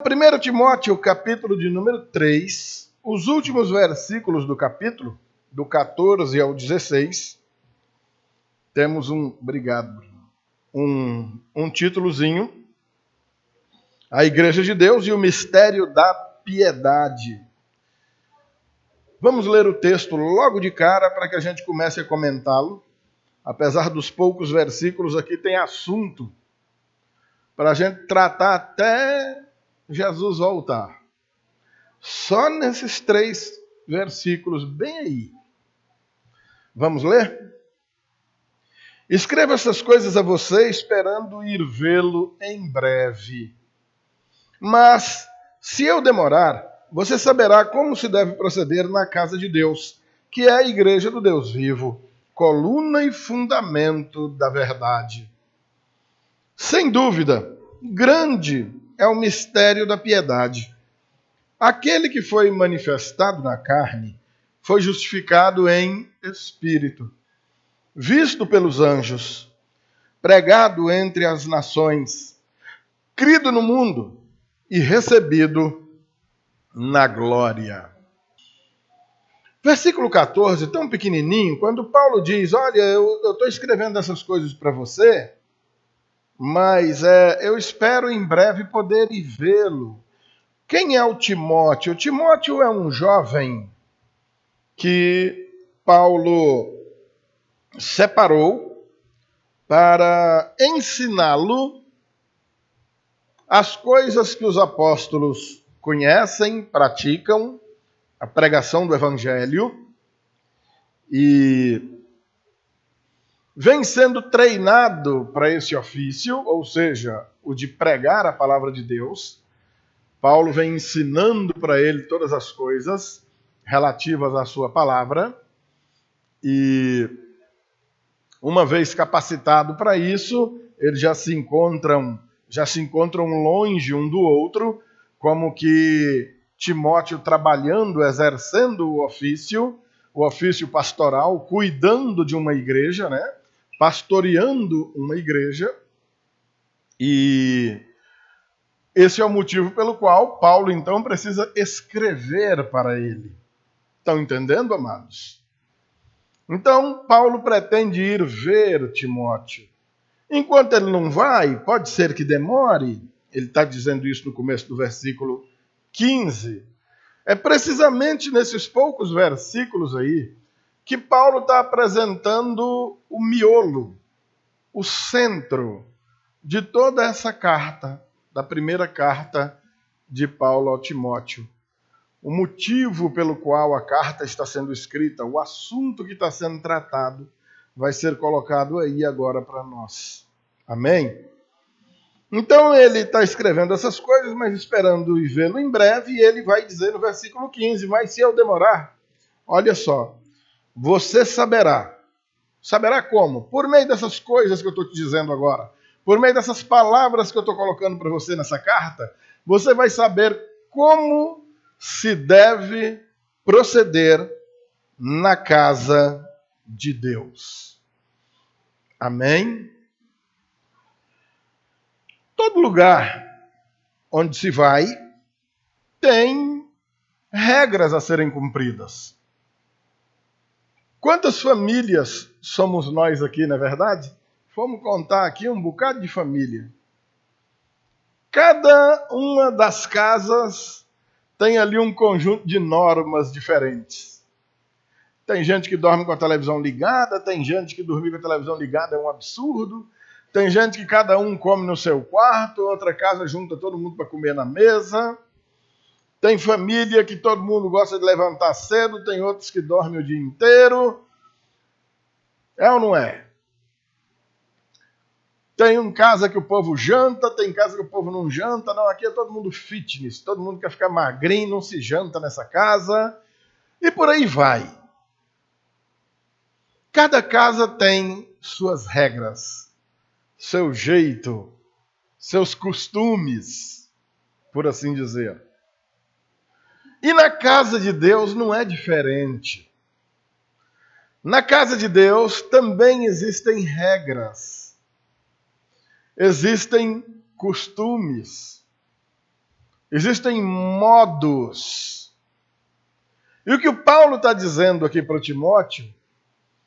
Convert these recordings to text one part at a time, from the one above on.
1 Timóteo, capítulo de número 3, os últimos versículos do capítulo, do 14 ao 16, temos um títulozinho, A Igreja de Deus e o Mistério da Piedade. Vamos ler o texto logo de cara para que a gente comece a comentá-lo. Apesar dos poucos versículos, aqui tem assunto para a gente tratar até Jesus voltar. Só nesses 3 versículos, bem aí. Vamos ler? Escreva essas coisas a você, esperando ir vê-lo em breve. Mas, se eu demorar, você saberá como se deve proceder na casa de Deus, que é a igreja do Deus vivo, coluna e fundamento da verdade. Sem dúvida, grande é o mistério da piedade. Aquele que foi manifestado na carne foi justificado em espírito, visto pelos anjos, pregado entre as nações, crido no mundo e recebido na glória. Versículo 14, tão pequenininho, quando Paulo diz, olha, eu estou escrevendo essas coisas para você, mas eu espero em breve poder ir vê-lo. Quem é o Timóteo? O Timóteo é um jovem que Paulo separou para ensiná-lo as coisas que os apóstolos conhecem, praticam, a pregação do evangelho, e vem sendo treinado para esse ofício, ou seja, o de pregar a palavra de Deus. Paulo vem ensinando para ele todas as coisas relativas à sua palavra, e uma vez capacitado para isso, eles já se encontram longe um do outro, como que Timóteo trabalhando, exercendo o ofício pastoral, cuidando de uma igreja, né? Pastoreando uma igreja, e esse é o motivo pelo qual Paulo, então, precisa escrever para ele. Estão entendendo, amados? Então, Paulo pretende ir ver Timóteo. Enquanto ele não vai, pode ser que demore, ele está dizendo isso no começo do versículo 15. É precisamente nesses poucos versículos aí que Paulo está apresentando o miolo, o centro de toda essa carta, da primeira carta de Paulo ao Timóteo. O motivo pelo qual a carta está sendo escrita, o assunto que está sendo tratado, vai ser colocado aí agora para nós. Amém? Então ele está escrevendo essas coisas, mas esperando ir vê-lo em breve, e ele vai dizer no versículo 15, mas se eu demorar, olha só, você saberá. Saberá como? Por meio dessas coisas que eu estou te dizendo agora, por meio dessas palavras que eu estou colocando para você nessa carta, você vai saber como se deve proceder na casa de Deus. Amém? Todo lugar onde se vai tem regras a serem cumpridas. Quantas famílias somos nós aqui, não é verdade? Vamos contar aqui um bocado de família. Cada uma das casas tem ali um conjunto de normas diferentes. Tem gente que dorme com a televisão ligada, tem gente que dormir com a televisão ligada é um absurdo, tem gente que cada um come no seu quarto, outra casa junta todo mundo para comer na mesa, tem família que todo mundo gosta de levantar cedo, tem outros que dormem o dia inteiro. É ou não é? Tem uma casa que o povo janta, tem casa que o povo não janta. Não, aqui é todo mundo fitness, todo mundo quer ficar magrinho, não se janta nessa casa. E por aí vai. Cada casa tem suas regras, seu jeito, seus costumes, por assim dizer. E na casa de Deus não é diferente. Na casa de Deus também existem regras. Existem costumes. Existem modos. E o que o Paulo está dizendo aqui para o Timóteo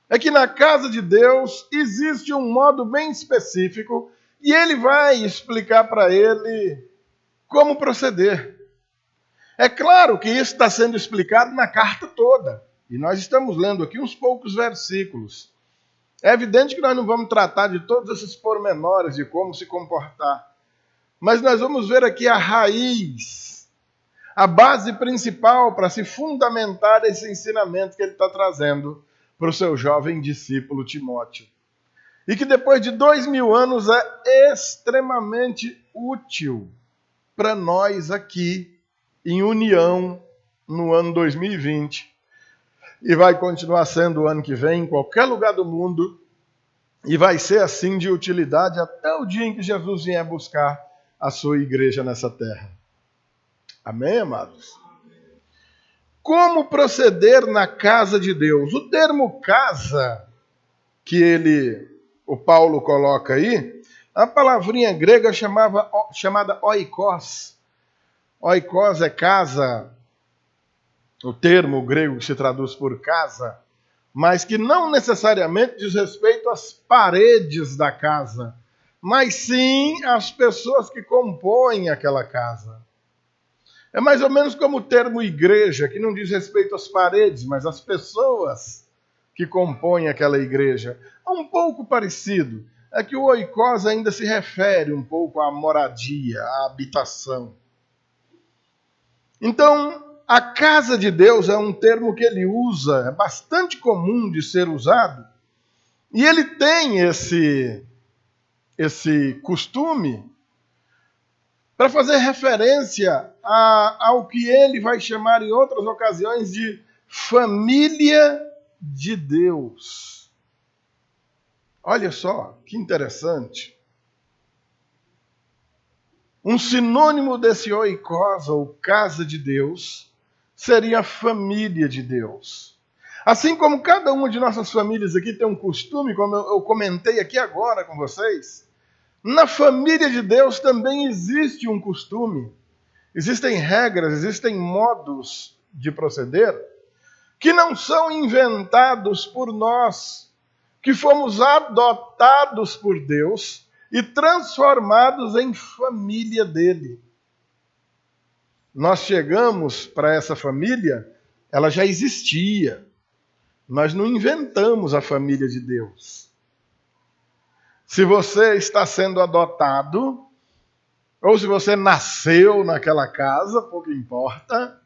é que na casa de Deus existe um modo bem específico e ele vai explicar para ele como proceder. É claro que isso está sendo explicado na carta toda. E nós estamos lendo aqui uns poucos versículos. É evidente que nós não vamos tratar de todos esses pormenores de como se comportar. Mas nós vamos ver aqui a raiz, a base principal para se fundamentar esse ensinamento que ele está trazendo para o seu jovem discípulo Timóteo. E que depois de 2000 anos é extremamente útil para nós aqui, em união, no ano 2020. E vai continuar sendo o ano que vem, em qualquer lugar do mundo. E vai ser assim de utilidade até o dia em que Jesus vier buscar a sua igreja nessa terra. Amém, amados? Como proceder na casa de Deus? O termo casa, que o Paulo coloca aí, a palavrinha grega chamada oikos. Oikos é casa, o termo grego que se traduz por casa, mas que não necessariamente diz respeito às paredes da casa, mas sim às pessoas que compõem aquela casa. É mais ou menos como o termo igreja, que não diz respeito às paredes, mas às pessoas que compõem aquela igreja. É um pouco parecido. É que o oikos ainda se refere um pouco à moradia, à habitação. Então, a casa de Deus é um termo que ele usa, é bastante comum de ser usado, e ele tem esse costume para fazer referência ao que ele vai chamar em outras ocasiões de família de Deus. Olha só, que interessante. Um sinônimo desse oikos, ou casa de Deus, seria a família de Deus. Assim como cada uma de nossas famílias aqui tem um costume, como eu comentei aqui agora com vocês, na família de Deus também existe um costume. Existem regras, existem modos de proceder que não são inventados por nós, que fomos adotados por Deus e transformados em família dele. Nós chegamos para essa família, ela já existia. Nós não inventamos a família de Deus. Se você está sendo adotado, ou se você nasceu naquela casa, pouco importa,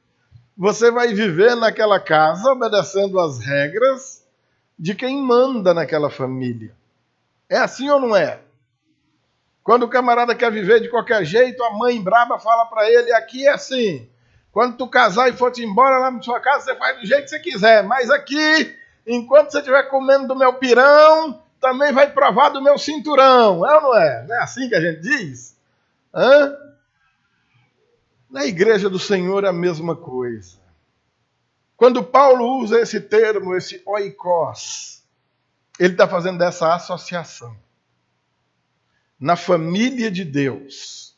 você vai viver naquela casa obedecendo às regras de quem manda naquela família. É assim ou não é? Quando o camarada quer viver de qualquer jeito, a mãe braba fala para ele, aqui é assim. Quando tu casar e for-te embora lá na sua casa, você faz do jeito que você quiser. Mas aqui, enquanto você estiver comendo do meu pirão, também vai provar do meu cinturão. É ou não é? Não é assim que a gente diz? Hã? Na igreja do Senhor é a mesma coisa. Quando Paulo usa esse termo, esse oikos, ele está fazendo essa associação. Na família de Deus,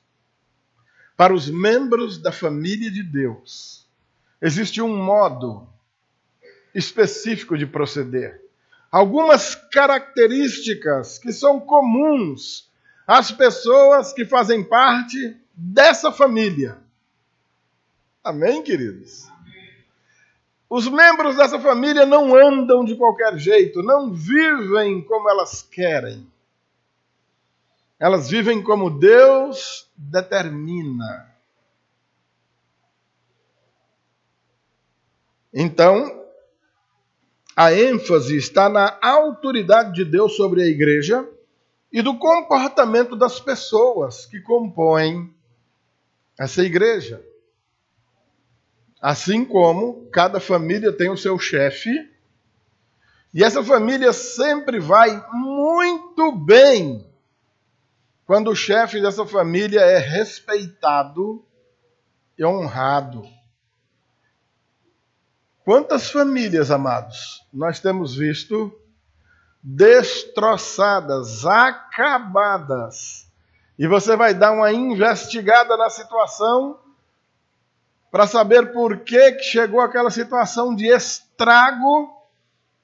para os membros da família de Deus, existe um modo específico de proceder. Algumas características que são comuns às pessoas que fazem parte dessa família. Amém, queridos? Os membros dessa família não andam de qualquer jeito, não vivem como elas querem. Elas vivem como Deus determina. Então, a ênfase está na autoridade de Deus sobre a igreja e do comportamento das pessoas que compõem essa igreja. Assim como cada família tem o seu chefe, e essa família sempre vai muito bem quando o chefe dessa família é respeitado e honrado. Quantas famílias, amados, nós temos visto destroçadas, acabadas. E você vai dar uma investigada na situação, para saber por que chegou aquela situação de estrago,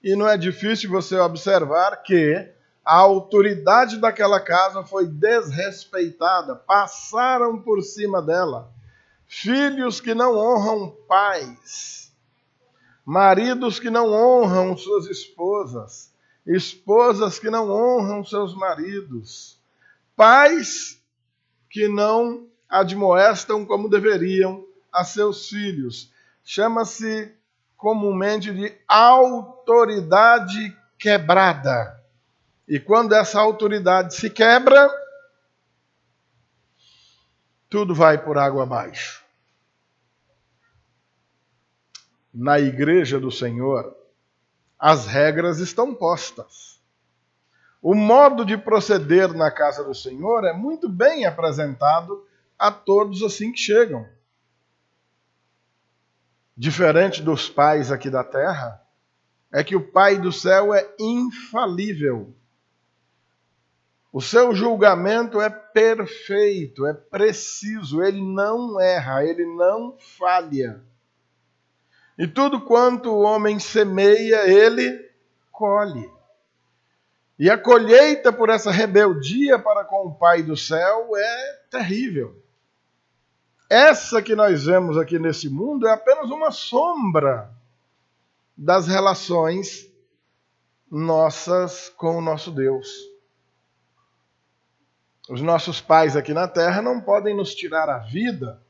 e não é difícil você observar que a autoridade daquela casa foi desrespeitada, passaram por cima dela. Filhos que não honram pais, maridos que não honram suas esposas, esposas que não honram seus maridos, pais que não admoestam como deveriam a seus filhos. Chama-se comumente de autoridade quebrada. E quando essa autoridade se quebra, tudo vai por água abaixo. Na igreja do Senhor, as regras estão postas. O modo de proceder na casa do Senhor é muito bem apresentado a todos assim que chegam. Diferente dos pais aqui da terra, é que o Pai do céu é infalível. O seu julgamento é perfeito, é preciso, ele não erra, ele não falha. E tudo quanto o homem semeia, ele colhe. E a colheita por essa rebeldia para com o Pai do céu é terrível. Essa que nós vemos aqui nesse mundo é apenas uma sombra das relações nossas com o nosso Deus. Os nossos pais aqui na terra não podem nos tirar a vida,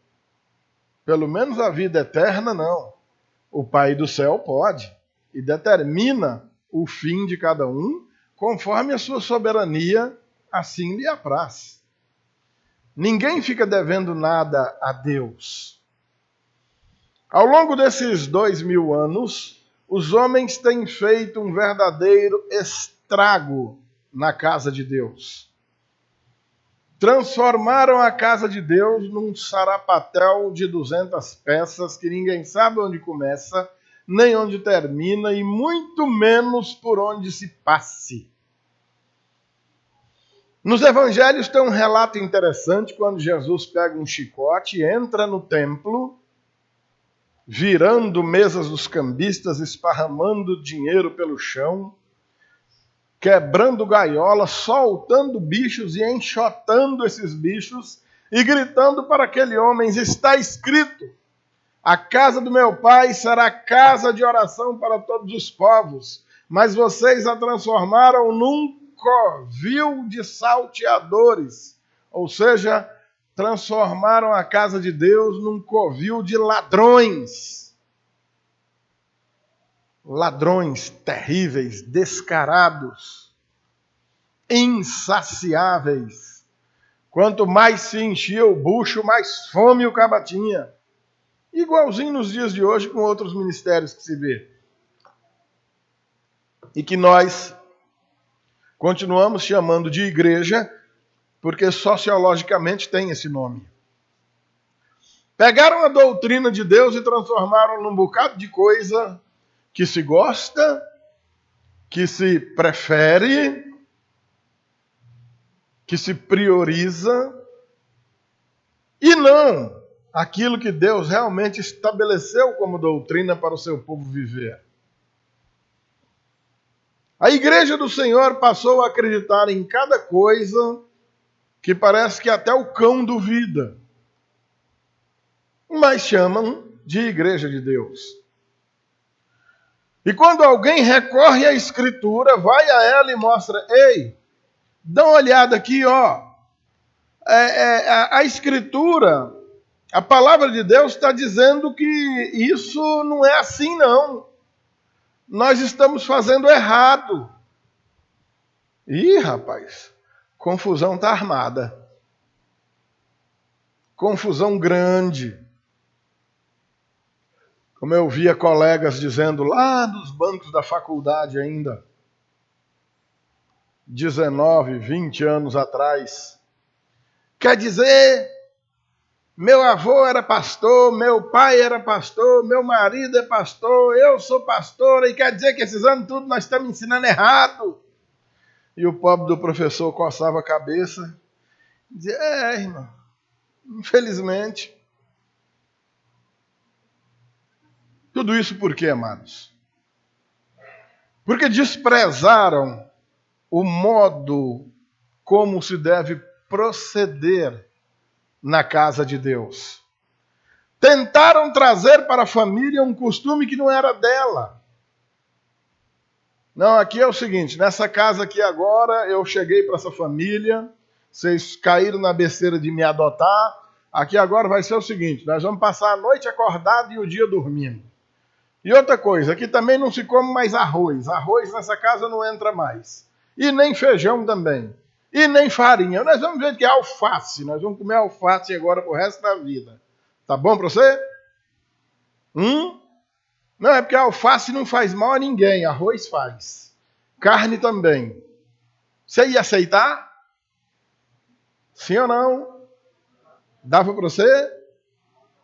pelo menos a vida eterna não. O Pai do céu pode e determina o fim de cada um conforme a sua soberania assim lhe apraz. Ninguém fica devendo nada a Deus. Ao longo desses 2000 anos, os homens têm feito um verdadeiro estrago na casa de Deus. Transformaram a casa de Deus num sarapatel de 200 peças que ninguém sabe onde começa, nem onde termina e muito menos por onde se passe. Nos evangelhos tem um relato interessante quando Jesus pega um chicote, entra no templo, virando mesas dos cambistas, esparramando dinheiro pelo chão, quebrando gaiolas, soltando bichos e enxotando esses bichos e gritando para aquele homem: está escrito, a casa do meu pai será casa de oração para todos os povos, mas vocês a transformaram num covil de salteadores, ou seja, transformaram a casa de Deus num covil de ladrões. Ladrões terríveis, descarados, insaciáveis. Quanto mais se enchia o bucho, mais fome o caba tinha. Igualzinho nos dias de hoje com outros ministérios que se vê. E que nós continuamos chamando de igreja, porque sociologicamente tem esse nome. Pegaram a doutrina de Deus e transformaram num bocado de coisa que se gosta, que se prefere, que se prioriza, e não aquilo que Deus realmente estabeleceu como doutrina para o seu povo viver. A igreja do Senhor passou a acreditar em cada coisa que parece que até o cão duvida, mas chamam de igreja de Deus. E quando alguém recorre à Escritura, vai a ela e mostra: ei, dá uma olhada aqui, ó. A Escritura, a palavra de Deus está dizendo que isso não é assim, não. Nós estamos fazendo errado. Ih, rapaz, confusão está armada. Confusão grande. Como eu via colegas dizendo lá nos bancos da faculdade ainda, 19, 20 anos atrás. Quer dizer, meu avô era pastor, meu pai era pastor, meu marido é pastor, eu sou pastora, e quer dizer que esses anos tudo nós estamos ensinando errado. E o pobre do professor coçava a cabeça e dizia: irmão, infelizmente, Tudo isso por quê, amados? Porque desprezaram o modo como se deve proceder na casa de Deus. Tentaram trazer para a família um costume que não era dela. Não, aqui é o seguinte, nessa casa aqui agora, eu cheguei para essa família, vocês caíram na besteira de me adotar, aqui agora vai ser o seguinte, nós vamos passar a noite acordado e o dia dormindo. E outra coisa, aqui também não se come mais arroz. Arroz nessa casa não entra mais. E nem feijão também. E nem farinha. Nós vamos ver que é alface. Nós vamos comer alface agora pro resto da vida. Tá bom para você? Não, é porque a alface não faz mal a ninguém. Arroz faz. Carne também. Você ia aceitar? Sim ou não? Dava para você?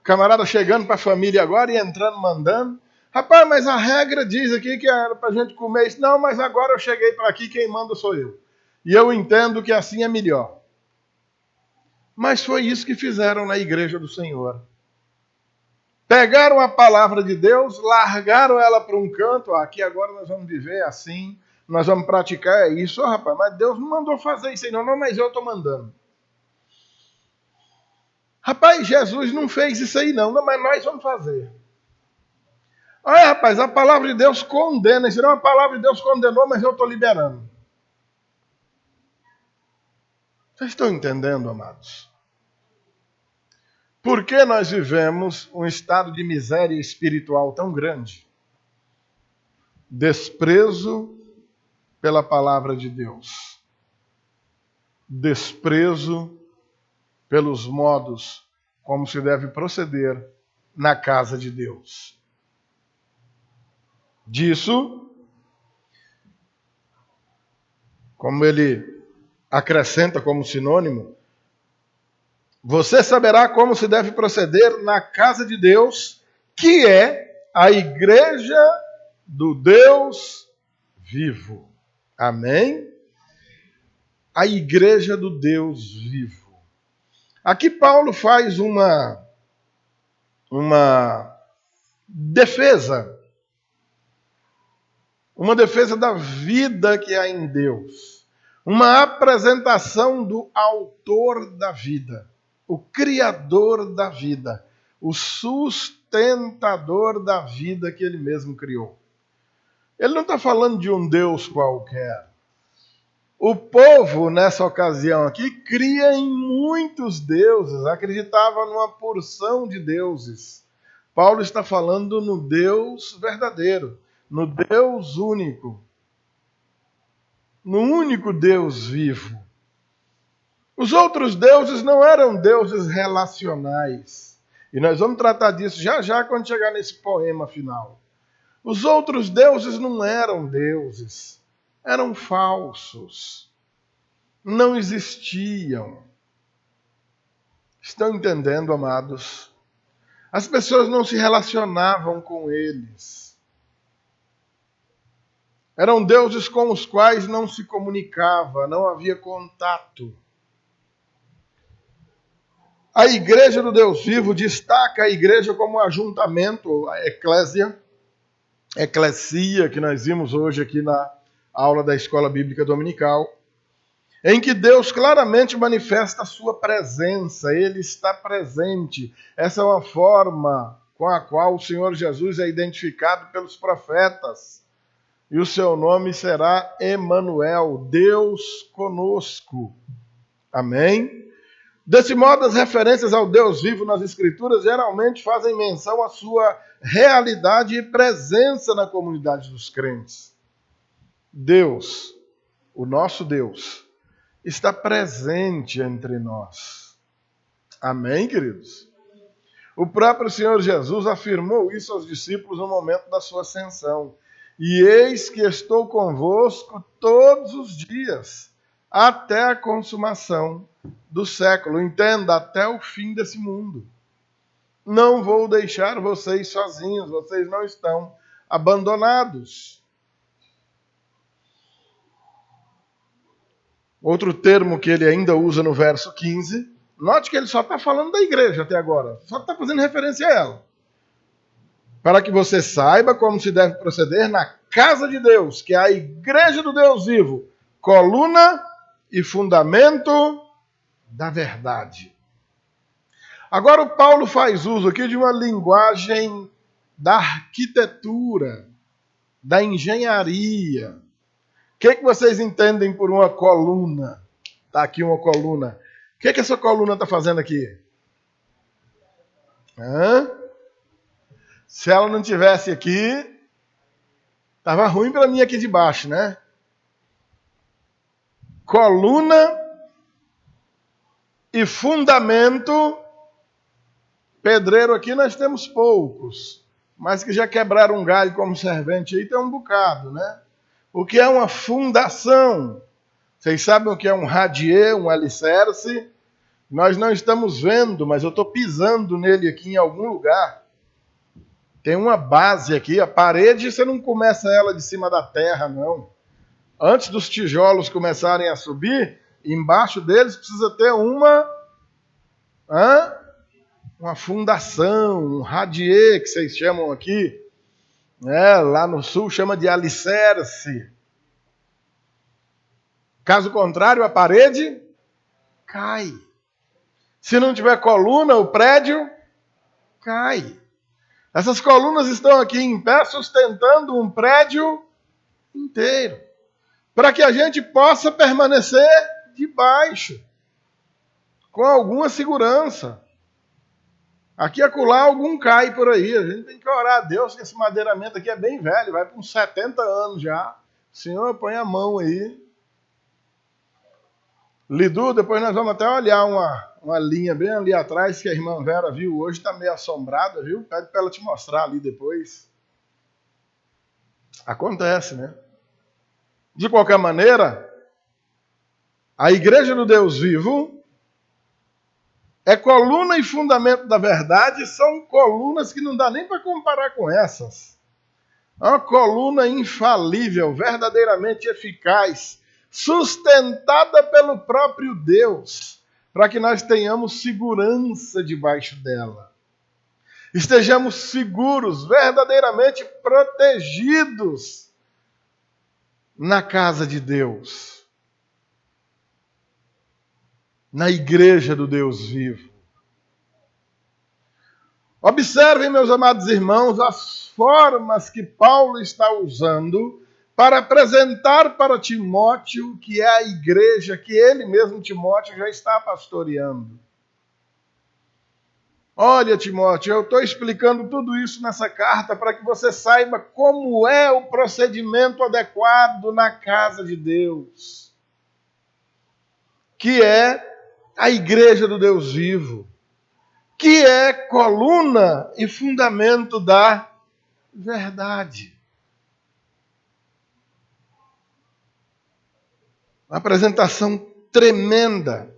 Camarada chegando para a família agora e entrando, mandando. Rapaz, mas a regra diz aqui que era para a gente comer isso. Não, mas agora eu cheguei para aqui, quem manda sou eu. E eu entendo que assim é melhor. Mas foi isso que fizeram na igreja do Senhor. Pegaram a palavra de Deus, largaram ela para um canto. Aqui agora nós vamos viver assim, nós vamos praticar isso. Rapaz, mas Deus não mandou fazer isso aí não, mas eu estou mandando. Rapaz, Jesus não fez isso aí não, mas nós vamos fazer. Olha, rapaz, a palavra de Deus condena. Isso não é a palavra de Deus condenou, mas eu estou liberando. Vocês estão entendendo, amados? Por que nós vivemos um estado de miséria espiritual tão grande? Desprezo pela palavra de Deus. Desprezo pelos modos como se deve proceder na casa de Deus. Disso, como ele acrescenta como sinônimo, você saberá como se deve proceder na casa de Deus, que é a igreja do Deus vivo. Amém? A igreja do Deus vivo. Aqui Paulo faz uma defesa. Uma defesa da vida que há em Deus. Uma apresentação do autor da vida. O criador da vida. O sustentador da vida que ele mesmo criou. Ele não está falando de um Deus qualquer. O povo, nessa ocasião aqui, cria em muitos deuses. Acreditava numa porção de deuses. Paulo está falando no Deus verdadeiro. No Deus único, no único Deus vivo. Os outros deuses não eram deuses relacionais. E nós vamos tratar disso já quando chegar nesse poema final. Os outros deuses não eram deuses, eram falsos. Não existiam. Estão entendendo, amados? As pessoas não se relacionavam com eles. Eram deuses com os quais não se comunicava, não havia contato. A igreja do Deus vivo destaca a igreja como ajuntamento, a eclesia, que nós vimos hoje aqui na aula da Escola Bíblica Dominical, em que Deus claramente manifesta a sua presença, ele está presente. Essa é uma forma com a qual o Senhor Jesus é identificado pelos profetas. E o seu nome será Emanuel, Deus conosco. Amém? Desse modo, as referências ao Deus vivo nas Escrituras geralmente fazem menção à sua realidade e presença na comunidade dos crentes. Deus, o nosso Deus, está presente entre nós. Amém, queridos? O próprio Senhor Jesus afirmou isso aos discípulos no momento da sua ascensão. E eis que estou convosco todos os dias, até a consumação do século. Entenda, até o fim desse mundo. Não vou deixar vocês sozinhos, vocês não estão abandonados. Outro termo que ele ainda usa no verso 15, note que ele só está falando da igreja até agora, só está fazendo referência a ela. para que você saiba como se deve proceder na casa de Deus, que é a igreja do Deus vivo, coluna e fundamento da verdade. Agora o Paulo faz uso aqui de uma linguagem da arquitetura, da engenharia. O que vocês entendem por uma coluna? Está aqui uma coluna. O que essa coluna está fazendo aqui? Se ela não tivesse aqui, estava ruim para mim aqui de baixo, né? Coluna e fundamento. Pedreiro aqui nós temos poucos, mas que já quebraram um galho como servente aí tem um bocado, né? O que é uma fundação? Vocês sabem o que é um radier, um alicerce? Nós não estamos vendo, mas eu estou pisando nele aqui em algum lugar. Tem uma base aqui, a parede você não começa ela de cima da terra, não. Antes dos tijolos começarem a subir, embaixo deles precisa ter uma fundação, um radier, que vocês chamam aqui. Lá no sul chama de alicerce. Caso contrário, a parede cai. Se não tiver coluna, o prédio cai. Essas colunas estão aqui em pé, sustentando um prédio inteiro, para que a gente possa permanecer debaixo, com alguma segurança. Aqui e acolá algum cai por aí. A gente tem que orar a Deus, que esse madeiramento aqui é bem velho, vai para uns 70 anos já. Senhor, põe a mão aí. Lidu, depois nós vamos até olhar uma linha bem ali atrás, que a irmã Vera viu hoje, está meio assombrada, viu? Pede para ela te mostrar ali depois. Acontece, né? De qualquer maneira, a igreja do Deus vivo é coluna e fundamento da verdade, são colunas que não dá nem para comparar com essas. É uma coluna infalível, verdadeiramente eficaz, sustentada pelo próprio Deus, para que nós tenhamos segurança debaixo dela. Estejamos seguros, verdadeiramente protegidos na casa de Deus, na igreja do Deus vivo. Observem, meus amados irmãos, as formas que Paulo está usando para apresentar para Timóteo que é a igreja que ele mesmo, Timóteo, já está pastoreando. Olha, Timóteo, eu estou explicando tudo isso nessa carta para que você saiba como é o procedimento adequado na casa de Deus, que é a igreja do Deus vivo, que é coluna e fundamento da verdade. Uma apresentação tremenda,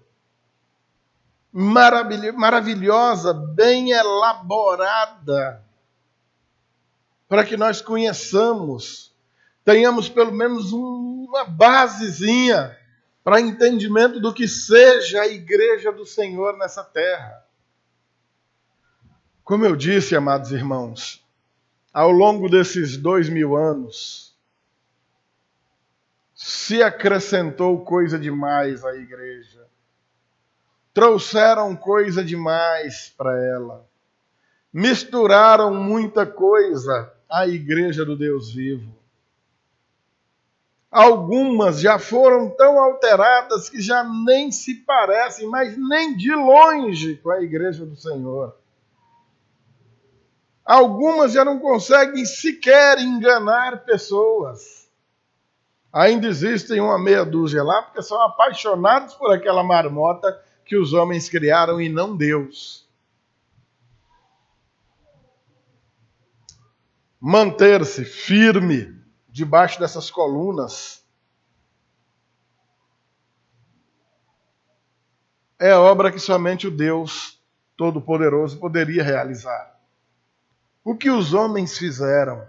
maravilhosa, bem elaborada, para que nós conheçamos, tenhamos pelo menos uma basezinha para entendimento do que seja a igreja do Senhor nessa terra. Como eu disse, amados irmãos, ao longo desses 2000 anos, se acrescentou coisa demais à igreja. Trouxeram coisa demais para ela. Misturaram muita coisa à igreja do Deus vivo. Algumas já foram tão alteradas que já nem se parecem, mas nem de longe, com a igreja do Senhor. Algumas já não conseguem sequer enganar pessoas. Ainda existem uma meia dúzia lá, porque são apaixonados por aquela marmota que os homens criaram e não Deus. Manter-se firme debaixo dessas colunas é obra que somente o Deus Todo-Poderoso poderia realizar. O que os homens fizeram,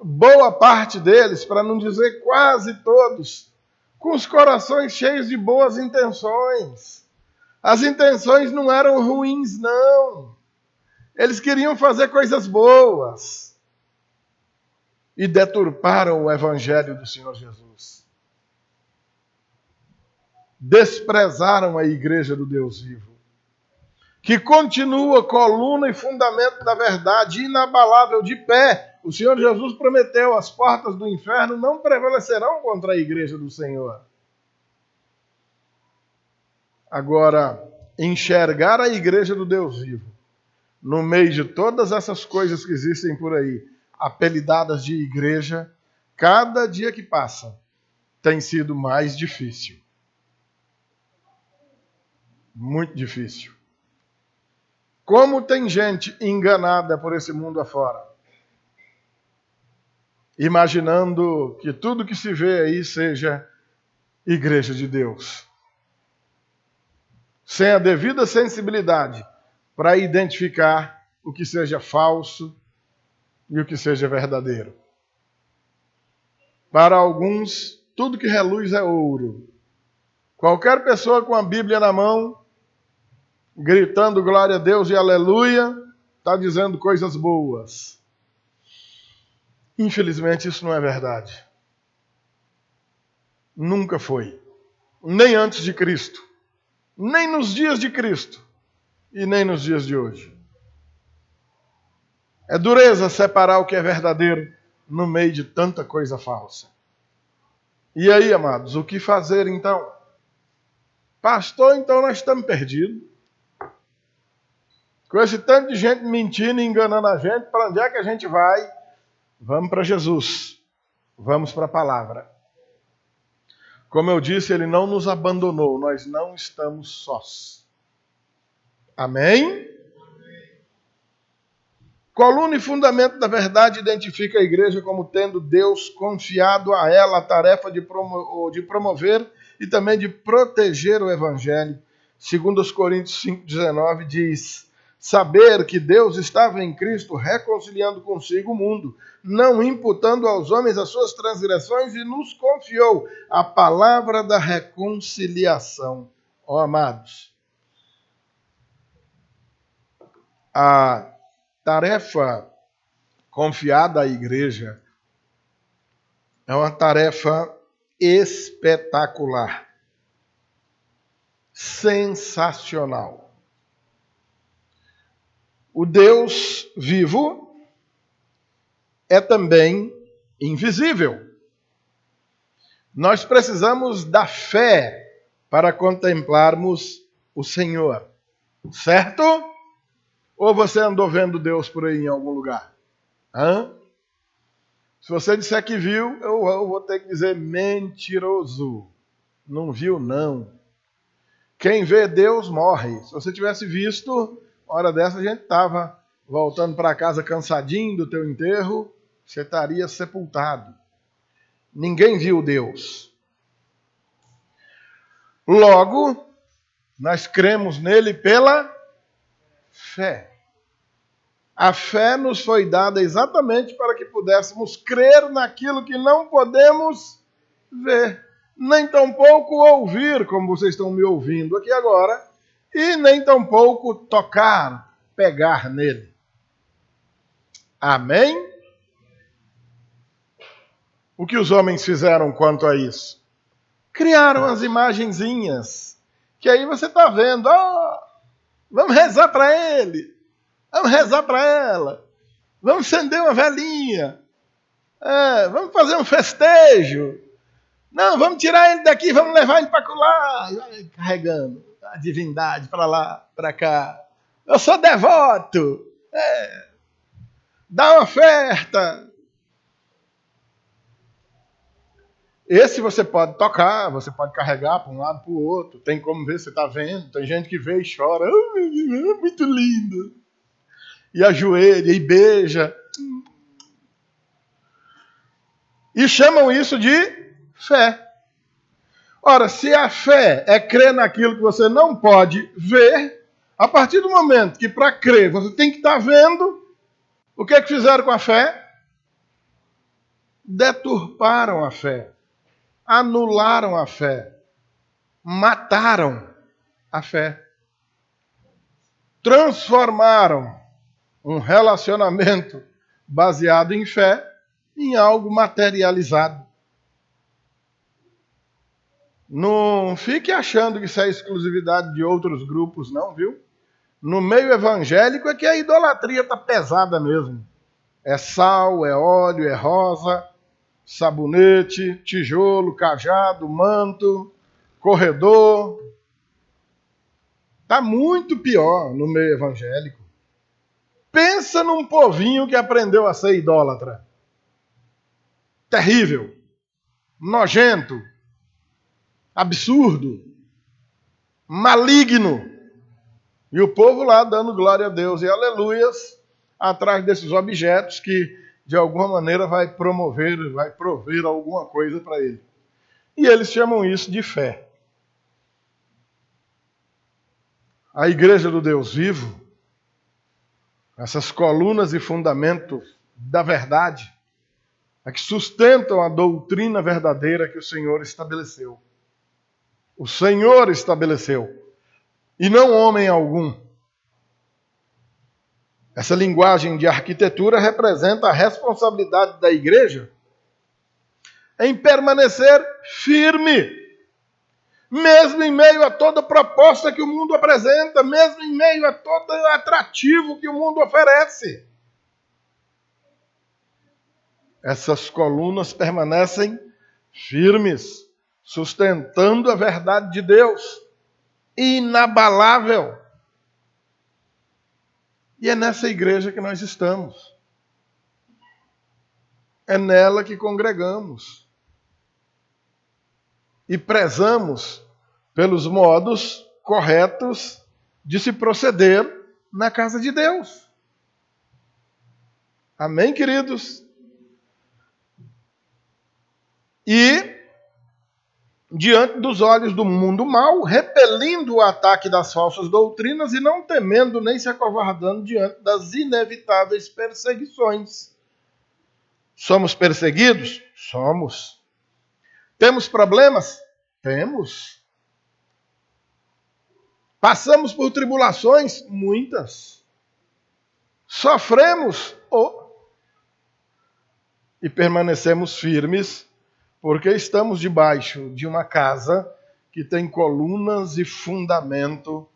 boa parte deles, para não dizer quase todos, com os corações cheios de boas intenções. As intenções não eram ruins, não. Eles queriam fazer coisas boas e deturparam o evangelho do Senhor Jesus. Desprezaram a igreja do Deus vivo, que continua coluna e fundamento da verdade, inabalável, de pé. O Senhor Jesus prometeu: as portas do inferno não prevalecerão contra a igreja do Senhor. Agora, enxergar a igreja do Deus vivo, no meio de todas essas coisas que existem por aí, apelidadas de igreja, cada dia que passa, tem sido mais difícil. Muito difícil. Como tem gente enganada por esse mundo afora, imaginando que tudo que se vê aí seja igreja de Deus, sem a devida sensibilidade para identificar o que seja falso e o que seja verdadeiro. Para alguns, tudo que reluz é ouro. Qualquer pessoa com a Bíblia na mão, gritando glória a Deus e aleluia, está dizendo coisas boas. Infelizmente, isso não é verdade. Nunca foi. Nem antes de Cristo, nem nos dias de Cristo e nem nos dias de hoje. É dureza separar o que é verdadeiro no meio de tanta coisa falsa. E aí, amados, o que fazer então? Pastor, então nós estamos perdidos. Com esse tanto de gente mentindo e enganando a gente, para onde é que a gente vai? Vamos para Jesus. Vamos para a palavra. Como eu disse, ele não nos abandonou. Nós não estamos sós. Amém? Coluna e fundamento da verdade identifica a igreja como tendo Deus confiado a ela a tarefa de promover e também de proteger o evangelho. Segundo os Coríntios 5,19 diz: saber que Deus estava em Cristo reconciliando consigo o mundo, não imputando aos homens as suas transgressões, e nos confiou a palavra da reconciliação. Ó amados, a tarefa confiada à igreja é uma tarefa espetacular, sensacional. O Deus vivo é também invisível. Nós precisamos da fé para contemplarmos o Senhor, certo? Ou você andou vendo Deus por aí em algum lugar? Se você disser que viu, eu vou ter que dizer mentiroso. Não viu, não. Quem vê Deus morre. Se você tivesse visto, hora dessa a gente estava voltando para casa cansadinho do teu enterro, você estaria sepultado. Ninguém viu Deus. Logo, nós cremos nele pela fé. A fé nos foi dada exatamente para que pudéssemos crer naquilo que não podemos ver, nem tampouco ouvir, como vocês estão me ouvindo aqui agora, e nem tampouco tocar, pegar nele. Amém? O que os homens fizeram quanto a isso? Criaram as imagenzinhas, que aí você está vendo, vamos rezar para ele, vamos rezar para ela, vamos acender uma velinha, vamos fazer um festejo, não, vamos tirar ele daqui, vamos levar ele para lá, carregando a divindade para lá, para cá. Eu sou devoto, dá uma oferta. Esse você pode tocar, você pode carregar para um lado para o outro, tem como ver, você está vendo, tem gente que vê e chora, muito lindo, e ajoelha e beija, e chamam isso de fé. Ora, se a fé é crer naquilo que você não pode ver, a partir do momento que para crer você tem que estar vendo, o que é que fizeram com a fé? Deturparam a fé. Anularam a fé, mataram a fé, transformaram um relacionamento baseado em fé em algo materializado. Não fique achando que isso é exclusividade de outros grupos, não, viu? No meio evangélico é que a idolatria está pesada mesmo. É sal, é óleo, é rosa, sabonete, tijolo, cajado, manto, corredor. Está muito pior no meio evangélico. Pensa num povinho que aprendeu a ser idólatra. Terrível, nojento, absurdo, maligno. E o povo lá dando glória a Deus e aleluias atrás desses objetos que, de alguma maneira, vai prover alguma coisa para ele. E eles chamam isso de fé. A igreja do Deus vivo, essas colunas e fundamentos da verdade, é que sustentam a doutrina verdadeira que o Senhor estabeleceu. O Senhor estabeleceu, e não homem algum. Essa linguagem de arquitetura representa a responsabilidade da igreja em permanecer firme, mesmo em meio a toda proposta que o mundo apresenta, mesmo em meio a todo atrativo que o mundo oferece. Essas colunas permanecem firmes, sustentando a verdade de Deus, inabalável. E é nessa igreja que nós estamos. É nela que congregamos. E prezamos pelos modos corretos de se proceder na casa de Deus. Amém, queridos? E, diante dos olhos do mundo mau, repelindo o ataque das falsas doutrinas e não temendo nem se acovardando diante das inevitáveis perseguições. Somos perseguidos? Somos. Temos problemas? Temos. Passamos por tribulações? Muitas. Sofremos? E permanecemos firmes, porque estamos debaixo de uma casa que tem colunas e fundamento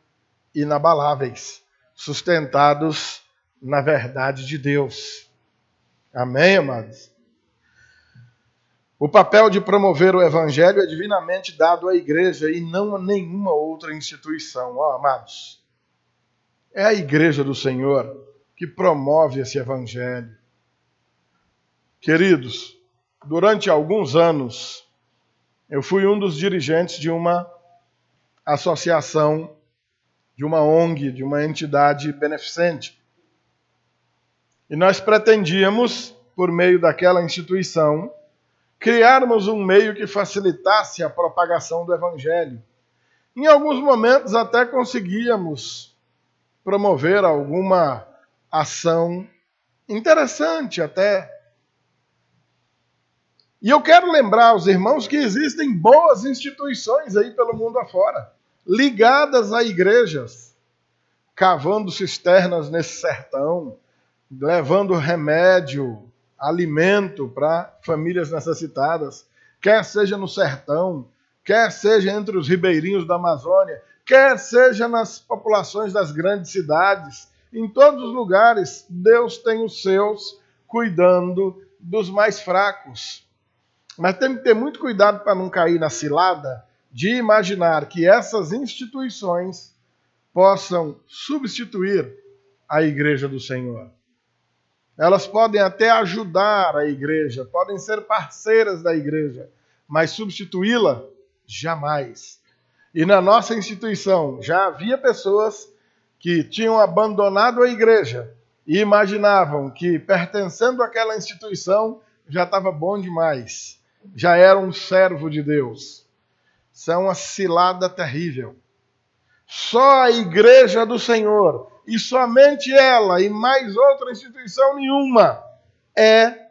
inabaláveis, sustentados na verdade de Deus. Amém, amados? O papel de promover o evangelho é divinamente dado à igreja e não a nenhuma outra instituição. Amados, é a igreja do Senhor que promove esse evangelho. Queridos, durante alguns anos, eu fui um dos dirigentes de uma associação, de uma ONG, de uma entidade beneficente. E nós pretendíamos, por meio daquela instituição, criarmos um meio que facilitasse a propagação do Evangelho. Em alguns momentos até conseguíamos promover alguma ação interessante até. E eu quero lembrar aos irmãos que existem boas instituições aí pelo mundo afora, ligadas a igrejas, cavando cisternas nesse sertão, levando remédio, alimento para famílias necessitadas, quer seja no sertão, quer seja entre os ribeirinhos da Amazônia, quer seja nas populações das grandes cidades. Em todos os lugares, Deus tem os seus cuidando dos mais fracos. Mas tem que ter muito cuidado para não cair na cilada de imaginar que essas instituições possam substituir a igreja do Senhor. Elas podem até ajudar a igreja, podem ser parceiras da igreja, mas substituí-la, jamais. E na nossa instituição já havia pessoas que tinham abandonado a igreja e imaginavam que, pertencendo àquela instituição, já estava bom demais. Já era um servo de Deus. Isso é uma cilada terrível. Só a igreja do Senhor, e somente ela, e mais outra instituição nenhuma, é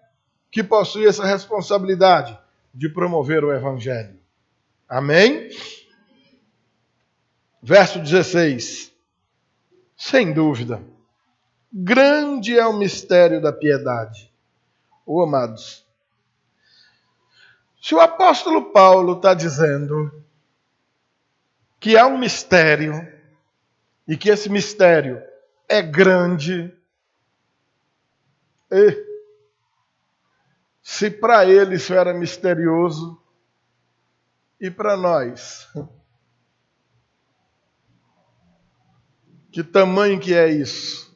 que possui essa responsabilidade de promover o Evangelho. Amém? Verso 16. Sem dúvida, Grande é o mistério da piedade. Amados, se o apóstolo Paulo está dizendo que há um mistério e que esse mistério é grande, se para ele isso era misterioso, e para nós? Que tamanho que é isso?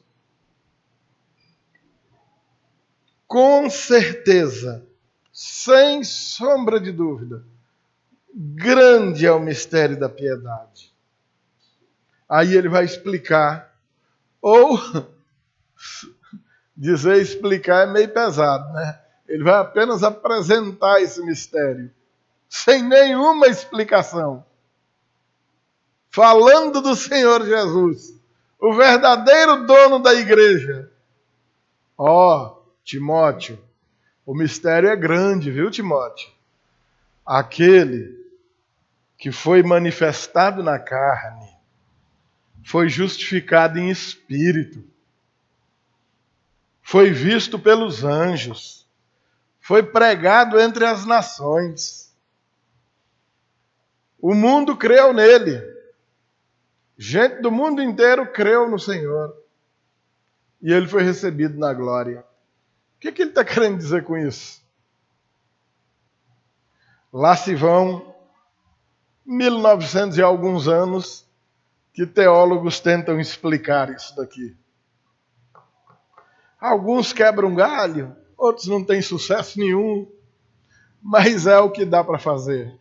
Com certeza, sem sombra de dúvida, grande é o mistério da piedade. Aí ele vai explicar, ou dizer explicar é meio pesado, né? Ele vai apenas apresentar esse mistério, sem nenhuma explicação. Falando do Senhor Jesus, o verdadeiro dono da igreja. Timóteo, o mistério é grande, viu, Timóteo? Aquele que foi manifestado na carne, foi justificado em espírito, foi visto pelos anjos, foi pregado entre as nações. O mundo creu nele. Gente do mundo inteiro creu no Senhor. E ele foi recebido na glória. O que ele está querendo dizer com isso? Lá se vão 1900 e alguns anos que teólogos tentam explicar isso daqui. Alguns quebram galho, outros não têm sucesso nenhum, mas é o que dá para fazer.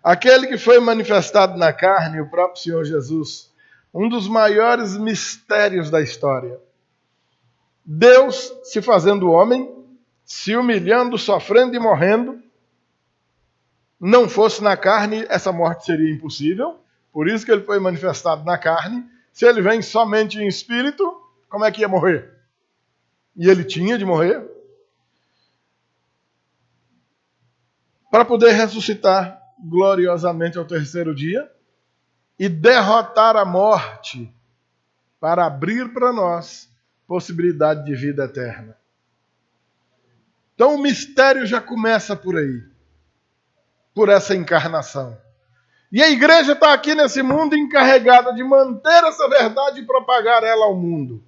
Aquele que foi manifestado na carne, o próprio Senhor Jesus, um dos maiores mistérios da história. Deus se fazendo homem, se humilhando, sofrendo e morrendo. Não fosse na carne, essa morte seria impossível. Por isso que ele foi manifestado na carne. Se ele vem somente em espírito, como é que ia morrer? E ele tinha de morrer. Para poder ressuscitar gloriosamente ao terceiro dia e derrotar a morte para abrir para nós possibilidade de vida eterna. Então o mistério já começa por aí, por essa encarnação. E a igreja está aqui nesse mundo encarregada de manter essa verdade e propagar ela ao mundo.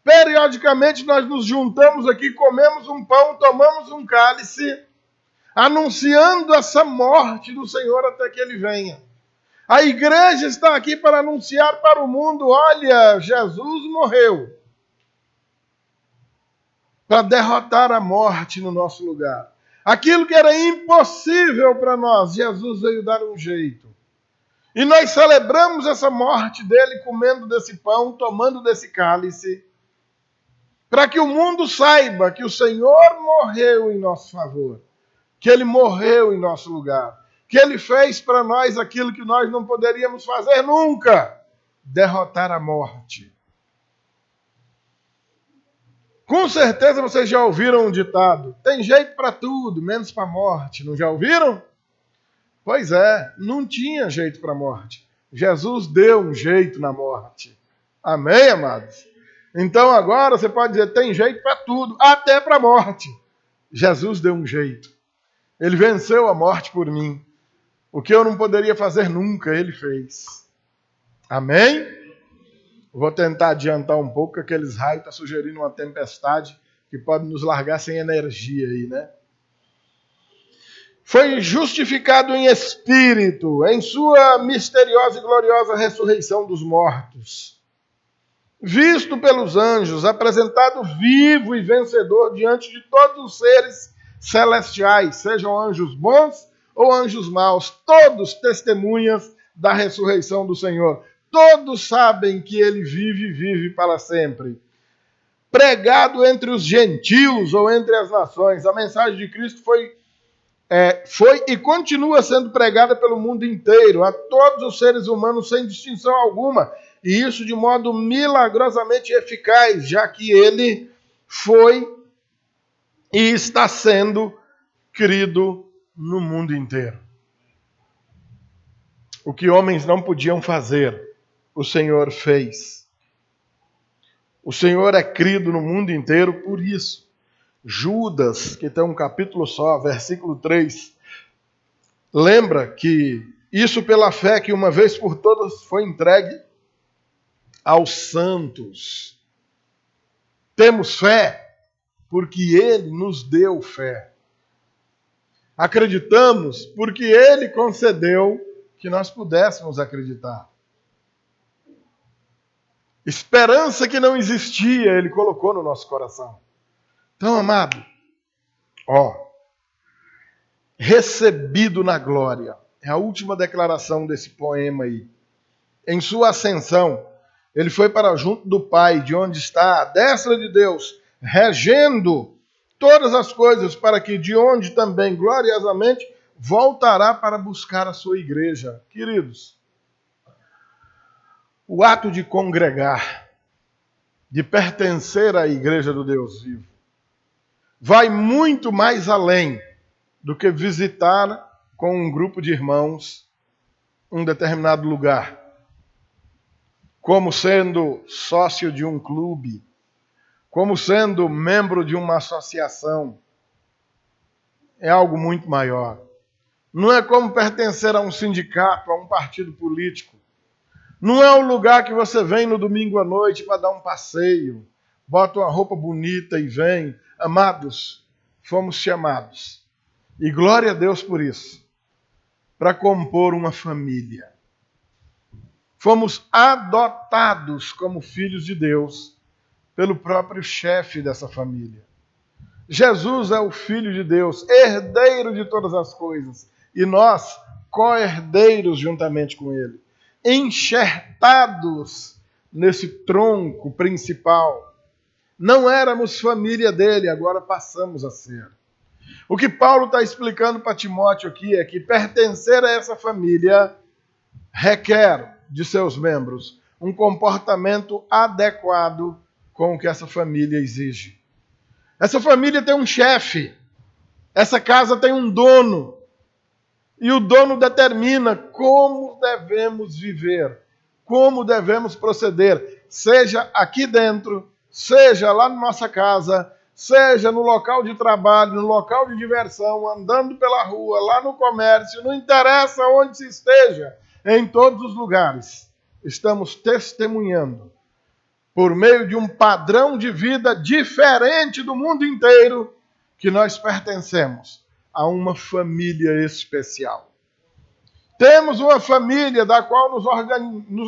Periodicamente nós nos juntamos aqui, comemos um pão, tomamos um cálice, anunciando essa morte do Senhor até que Ele venha. A igreja está aqui para anunciar para o mundo, olha, Jesus morreu para derrotar a morte no nosso lugar. Aquilo que era impossível para nós, Jesus veio dar um jeito. E nós celebramos essa morte dele comendo desse pão, tomando desse cálice, para que o mundo saiba que o Senhor morreu em nosso favor, que ele morreu em nosso lugar, que ele fez para nós aquilo que nós não poderíamos fazer nunca, derrotar a morte. Com certeza vocês já ouviram um ditado, tem jeito para tudo, menos para a morte, não já ouviram? Pois é, não tinha jeito para a morte. Jesus deu um jeito na morte. Amém, amados? Então agora você pode dizer, tem jeito para tudo, até para a morte. Jesus deu um jeito. Ele venceu a morte por mim. O que eu não poderia fazer nunca, ele fez. Amém? Vou tentar adiantar um pouco, que aqueles raios estão sugerindo uma tempestade que pode nos largar sem energia aí, né? Foi justificado em espírito, em sua misteriosa e gloriosa ressurreição dos mortos. Visto pelos anjos, apresentado vivo e vencedor diante de todos os seres celestiais, sejam anjos bons ou anjos maus, todos testemunhas da ressurreição do Senhor. Todos sabem que ele vive e vive para sempre. Pregado entre os gentios ou entre as nações, a mensagem de Cristo foi e continua sendo pregada pelo mundo inteiro, a todos os seres humanos sem distinção alguma, e isso de modo milagrosamente eficaz, já que ele foi e está sendo crido no mundo inteiro. O que homens não podiam fazer, o Senhor fez. O Senhor é crido no mundo inteiro por isso. Judas, que tem um capítulo só, versículo 3, lembra que isso pela fé que uma vez por todas foi entregue aos santos. Temos fé porque Ele nos deu fé. Acreditamos porque Ele concedeu que nós pudéssemos acreditar. Esperança que não existia, Ele colocou no nosso coração. Então, amado, recebido na glória, é a última declaração desse poema aí. Em sua ascensão, Ele foi para junto do Pai, de onde está a destra de Deus, regendo todas as coisas, para que de onde também, gloriosamente, voltará para buscar a sua igreja. Queridos, o ato de congregar, de pertencer à igreja do Deus vivo, vai muito mais além do que visitar com um grupo de irmãos um determinado lugar, como sendo sócio de um clube, como sendo membro de uma associação. É algo muito maior. Não é como pertencer a um sindicato, a um partido político. Não é um lugar que você vem no domingo à noite para dar um passeio, bota uma roupa bonita e vem. Amados, fomos chamados, e glória a Deus por isso, para compor uma família. Fomos adotados como filhos de Deus pelo próprio chefe dessa família. Jesus é o Filho de Deus, herdeiro de todas as coisas, e nós, co-herdeiros juntamente com Ele, enxertados nesse tronco principal. Não éramos família dele, agora passamos a ser. O que Paulo está explicando para Timóteo aqui é que pertencer a essa família requer de seus membros um comportamento adequado com o que essa família exige. Essa família tem um chefe, essa casa tem um dono, e o dono determina como devemos viver, como devemos proceder, seja aqui dentro, seja lá na nossa casa, seja no local de trabalho, no local de diversão, andando pela rua, lá no comércio, não interessa onde se esteja, em todos os lugares, estamos testemunhando, por meio de um padrão de vida diferente do mundo inteiro, que nós pertencemos a uma família especial. Temos uma família da qual nos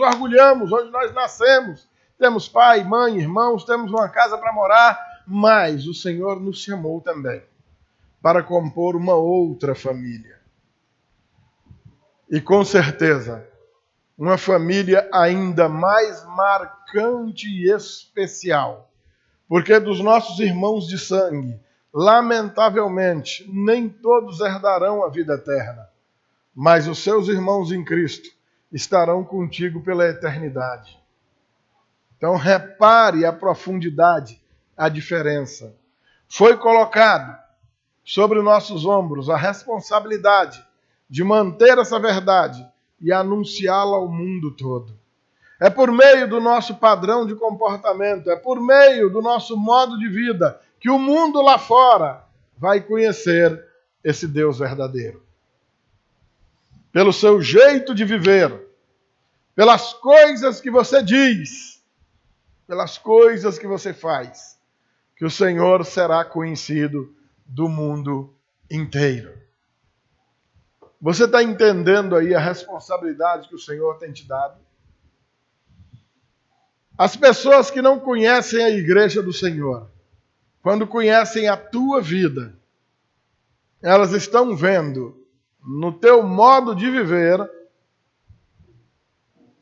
orgulhamos, onde nós nascemos. Temos pai, mãe, irmãos, temos uma casa para morar, mas o Senhor nos chamou também para compor uma outra família. E com certeza, uma família ainda mais marcante e especial, porque dos nossos irmãos de sangue, lamentavelmente, nem todos herdarão a vida eterna, mas os seus irmãos em Cristo estarão contigo pela eternidade. Então repare a profundidade, a diferença. Foi colocado sobre nossos ombros a responsabilidade de manter essa verdade e anunciá-la ao mundo todo. É por meio do nosso padrão de comportamento, é por meio do nosso modo de vida que o mundo lá fora vai conhecer esse Deus verdadeiro. Pelo seu jeito de viver, pelas coisas que você diz, pelas coisas que você faz, que o Senhor será conhecido do mundo inteiro. Você está entendendo aí a responsabilidade que o Senhor tem te dado? As pessoas que não conhecem a igreja do Senhor, quando conhecem a tua vida, elas estão vendo no teu modo de viver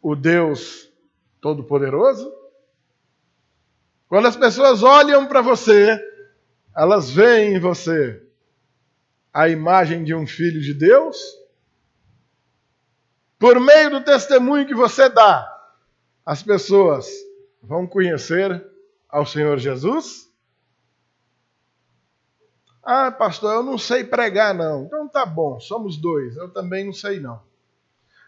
o Deus Todo-Poderoso. Quando as pessoas olham para você, elas veem em você a imagem de um filho de Deus. Por meio do testemunho que você dá, as pessoas vão conhecer ao Senhor Jesus. Ah, pastor, eu não sei pregar, não. Então tá bom, somos dois. Eu também não sei, não.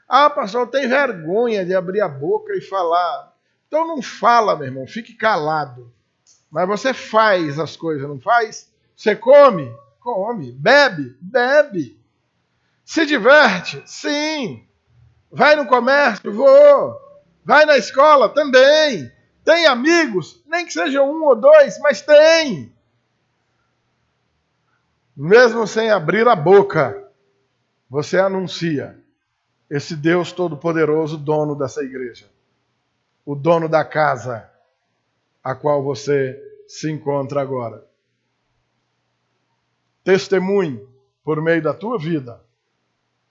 Ah, pastor, eu tenho vergonha de abrir a boca e falar. Então não fala, meu irmão, fique calado. Mas você faz as coisas, não faz? Você come? Come. Bebe? Bebe. Se diverte? Sim. Vai no comércio? Vou. Vai na escola? Também. Tem amigos? Nem que seja 1 ou 2, mas tem. Mesmo sem abrir a boca, você anuncia esse Deus Todo-Poderoso, dono dessa igreja. O dono da casa a qual você se encontra agora. Testemunhe por meio da tua vida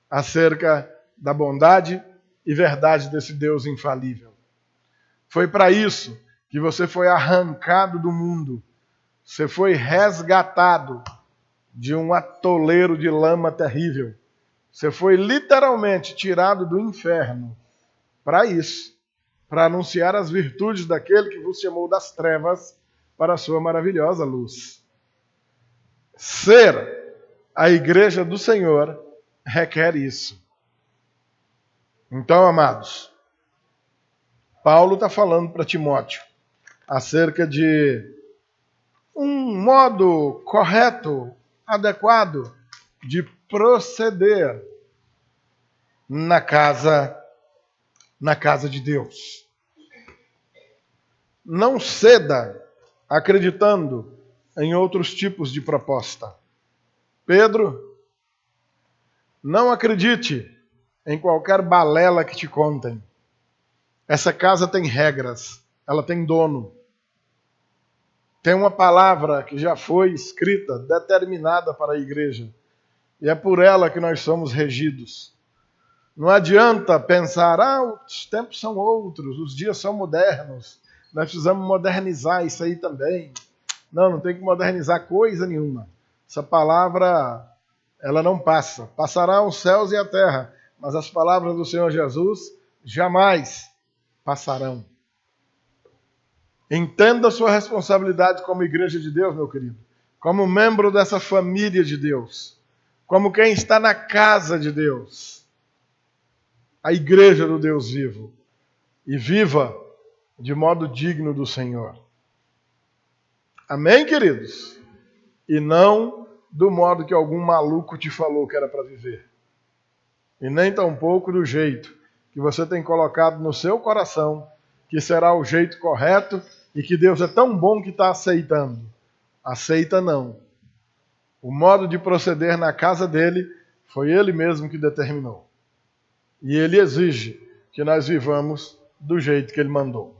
acerca da bondade e verdade desse Deus infalível. Foi para isso que você foi arrancado do mundo. Você foi resgatado de um atoleiro de lama terrível. Você foi literalmente tirado do inferno para isso, para anunciar as virtudes daquele que vos chamou das trevas para a sua maravilhosa luz. Ser a igreja do Senhor requer isso. Então, amados, Paulo está falando para Timóteo acerca de um modo correto, adequado de proceder na casa de Deus. Não ceda acreditando em outros tipos de proposta. Pedro, não acredite em qualquer balela que te contem. Essa casa tem regras, ela tem dono. Tem uma palavra que já foi escrita, determinada para a igreja. E é por ela que nós somos regidos. Não adianta pensar, os tempos são outros, os dias são modernos, nós precisamos modernizar isso aí também. Não tem que modernizar coisa nenhuma. Essa palavra, ela não passa. Passarão os céus e a terra, mas as palavras do Senhor Jesus jamais passarão. Entenda a sua responsabilidade como igreja de Deus, meu querido. Como membro dessa família de Deus. Como quem está na casa de Deus. A igreja do Deus vivo. E viva de modo digno do Senhor. Amém, queridos? E não do modo que algum maluco te falou que era para viver. E nem tampouco do jeito que você tem colocado no seu coração, que será o jeito correto e que Deus é tão bom que está aceitando. Aceita não. O modo de proceder na casa dele foi ele mesmo que determinou. E ele exige que nós vivamos do jeito que ele mandou.